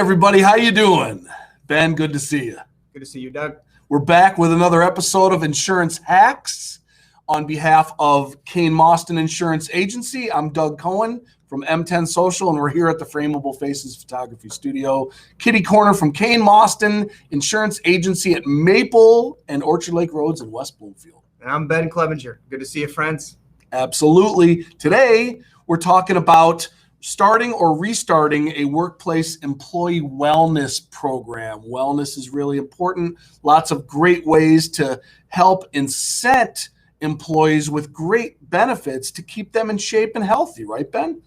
everybody, how you doing? Ben, good to see you. Good to see you, Doug. We're back with another episode of Insurance Hacks. On behalf of Kane Moston Insurance Agency, I'm Doug Cohen from M10 Social, and we're here at the Frameable Faces Photography Studio, kitty corner from Kane Moston Insurance Agency at Maple and Orchard Lake Roads in West Bloomfield. And I'm Ben Clevenger. Good to see you, friends. Absolutely. Today, we're talking about starting or restarting a workplace employee wellness program. Wellness is really important. Lots of great ways to help incent employees with great benefits to keep them in shape and healthy, right, Ben?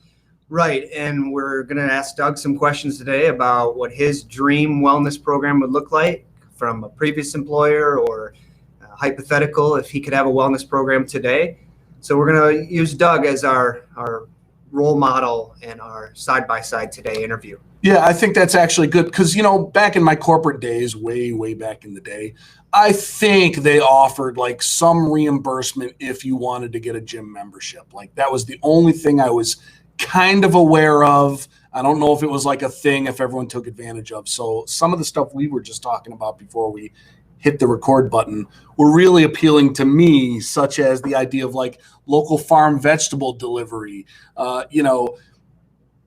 Right, and we're going to ask Doug some questions today about what his dream wellness program would look like from a previous employer or hypothetical if he could have a wellness program today. So we're going to use Doug as our role model in our side-by-side today interview. Yeah, I think that's actually good because, back in my corporate days, way back in the day, I think they offered like some reimbursement if you wanted to get a gym membership. Like that was the only thing I was kind of aware of. I don't know if it was like a thing if everyone took advantage of. So some of the stuff we were just talking about before we hit the record button were really appealing to me, such as the idea of like local farm vegetable delivery,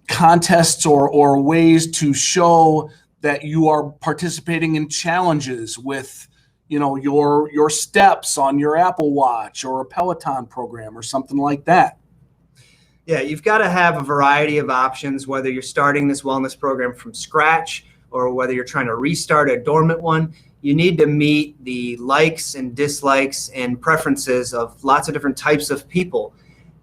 contests or ways to show that you are participating in challenges with, your steps on your Apple Watch or a Peloton program or something like that. Yeah, you've got to have a variety of options, whether you're starting this wellness program from scratch or whether you're trying to restart a dormant one. You need to meet the likes and dislikes and preferences of lots of different types of people.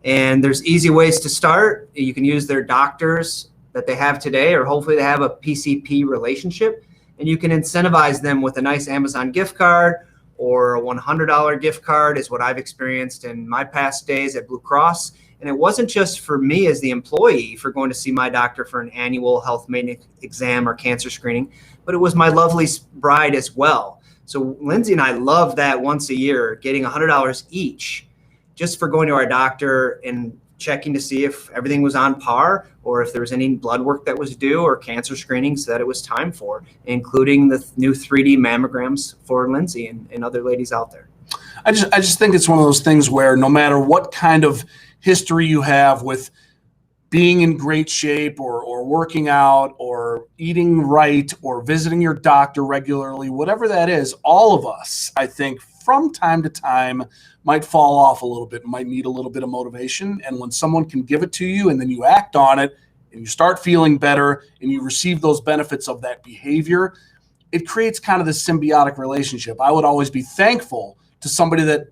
And there's easy ways to start. You can use their doctors that they have today, or hopefully they have a PCP relationship. And you can incentivize them with a nice Amazon gift card or a $100 gift card is what I've experienced in my past days at Blue Cross. And it wasn't just for me as the employee for going to see my doctor for an annual health maintenance exam or cancer screening, but it was my lovely bride as well. So Lindsay and I love that once a year, getting $100 each just for going to our doctor and checking to see if everything was on par or if there was any blood work that was due or cancer screenings that it was time for, including the new 3D mammograms for Lindsay and other ladies out there. I just think it's one of those things where no matter what kind of history you have with being in great shape or working out or eating right or visiting your doctor regularly, whatever that is, all of us, I think, from time to time might fall off a little bit, might need a little bit of motivation. And when someone can give it to you and then you act on it and you start feeling better and you receive those benefits of that behavior, it creates kind of this symbiotic relationship. I would always be thankful to somebody that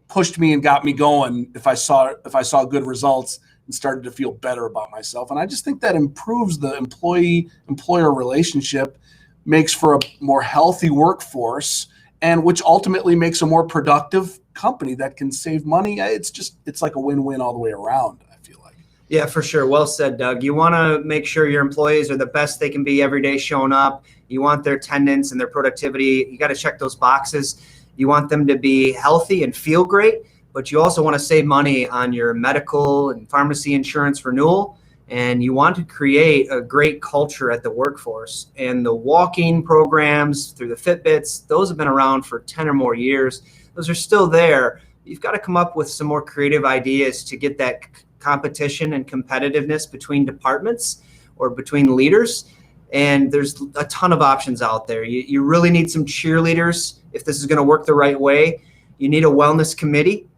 pushed me and got me going if I saw good results and started to feel better about myself. And I just think that improves the employee-employer relationship, makes for a more healthy workforce, and which ultimately makes a more productive company that can save money. It's like a win-win all the way around, I feel like. Yeah, for sure. Well said, Doug. You want to make sure your employees are the best they can be every day showing up. You want their attendance and their productivity. You got to check those boxes. You want them to be healthy and feel great, but you also want to save money on your medical and pharmacy insurance renewal. And you want to create a great culture at the workforce. And the walking programs through the Fitbits, those have been around for 10 or more years. Those are still there. You've got to come up with some more creative ideas to get that competition and competitiveness between departments or between leaders. And there's a ton of options out there. You really need some cheerleaders if this is going to work the right way. You need a wellness committee,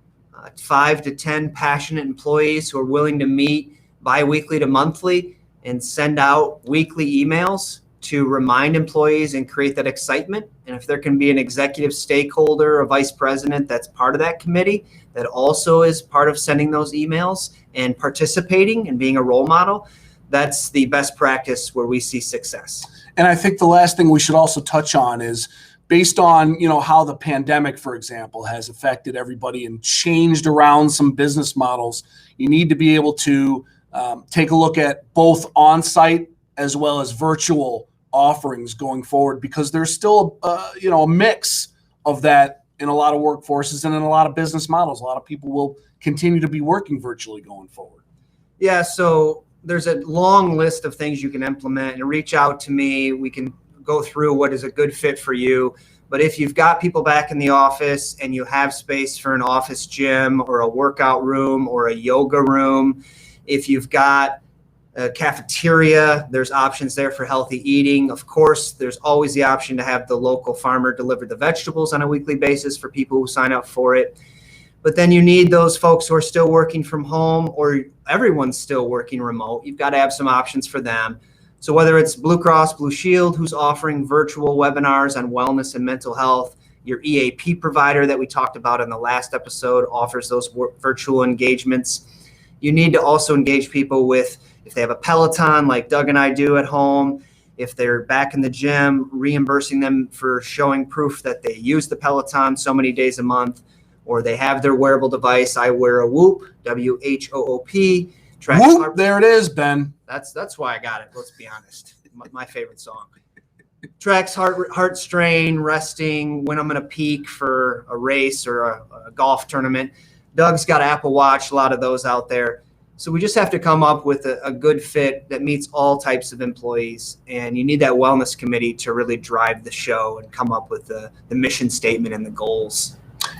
5 to 10 passionate employees who are willing to meet biweekly to monthly and send out weekly emails to remind employees and create that excitement. And if there can be an executive stakeholder, a vice president that's part of that committee that also is part of sending those emails and participating and being a role model, that's the best practice where we see success. And I think the last thing we should also touch on is based on, how the pandemic, for example, has affected everybody and changed around some business models. You need to be able to take a look at both on-site as well as virtual offerings going forward, because there's still, a mix of that in a lot of workforces and in a lot of business models. A lot of people will continue to be working virtually going forward. Yeah, so there's a long list of things you can implement, and reach out to me. We can go through what is a good fit for you. But if you've got people back in the office and you have space for an office gym or a workout room or a yoga room, if you've got a cafeteria, there's options there for healthy eating. Of course, there's always the option to have the local farmer deliver the vegetables on a weekly basis for people who sign up for it. But then you need those folks who are still working from home, or everyone's still working remote. You've got to have some options for them. So whether it's Blue Cross Blue Shield, who's offering virtual webinars on wellness and mental health, your EAP provider that we talked about in the last episode offers those virtual engagements. You need to also engage people with, if they have a Peloton like Doug and I do at home, if they're back in the gym, reimbursing them for showing proof that they use the Peloton so many days a month, or they have their wearable device. I wear a Whoop, WHOOP. Whoop, there it is, Ben. That's why I got it. Let's be honest. My favorite song. Tracks heart strain, resting, when I'm going to peak for a race or a golf tournament. Doug's got an Apple Watch, a lot of those out there. So we just have to come up with a good fit that meets all types of employees. And you need that wellness committee to really drive the show and come up with the mission statement and the goals.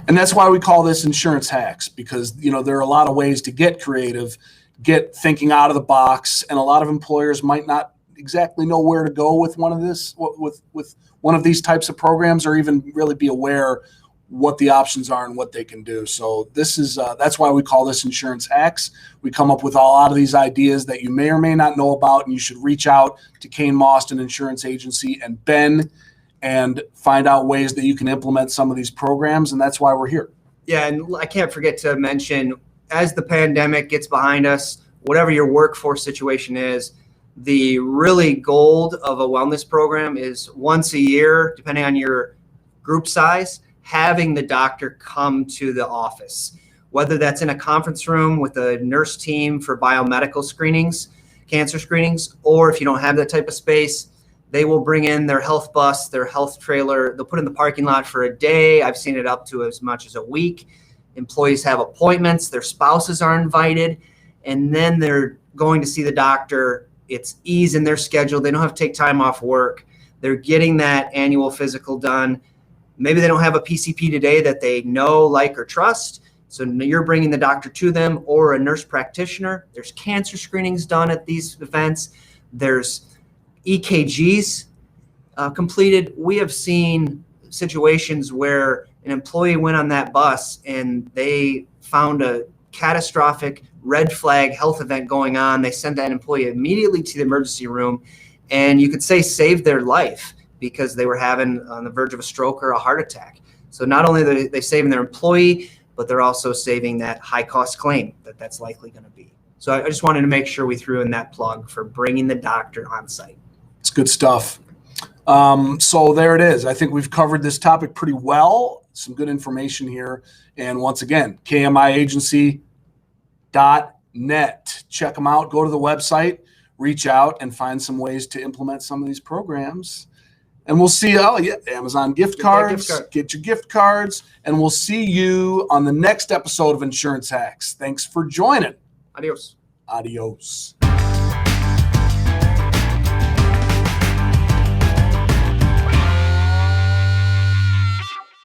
And that's why we call this Insurance Hacks, because, there are a lot of ways to get creative, get thinking out of the box, and a lot of employers might not exactly know where to go with one of these types of programs, or even really be aware what the options are and what they can do. So that's why we call this Insurance Hacks. We come up with a lot of these ideas that you may or may not know about, and you should reach out to Kane Moston Insurance Agency and Ben and find out ways that you can implement some of these programs, and that's why we're here. Yeah, and I can't forget to mention, as the pandemic gets behind us, whatever your workforce situation is, the really gold of a wellness program is once a year, depending on your group size, having the doctor come to the office, whether that's in a conference room with a nurse team for biomedical screenings, cancer screenings, or if you don't have that type of space, they will bring in their health bus, their health trailer. They'll put in the parking lot for a day. I've seen it up to as much as a week. Employees have appointments. Their spouses are invited. And then they're going to see the doctor. It's ease in their schedule. They don't have to take time off work. They're getting that annual physical done. Maybe they don't have a PCP today that they know, like, or trust. So you're bringing the doctor to them, or a nurse practitioner. There's cancer screenings done at these events. There's EKGs completed. We have seen situations where an employee went on that bus and they found a catastrophic red flag health event going on. They sent that employee immediately to the emergency room, and you could say saved their life because they were on the verge of a stroke or a heart attack. So not only are they saving their employee, but they're also saving that high cost claim that's likely going to be. So I just wanted to make sure we threw in that plug for bringing the doctor on site. It's good stuff. So there it is. I think we've covered this topic pretty well. Some good information here. And once again, kmiagency.net. Check them out. Go to the website, reach out, and find some ways to implement some of these programs. And we'll see you. Amazon gift cards. Get your gift cards. And we'll see you on the next episode of Insurance Hacks. Thanks for joining. Adios. Adios.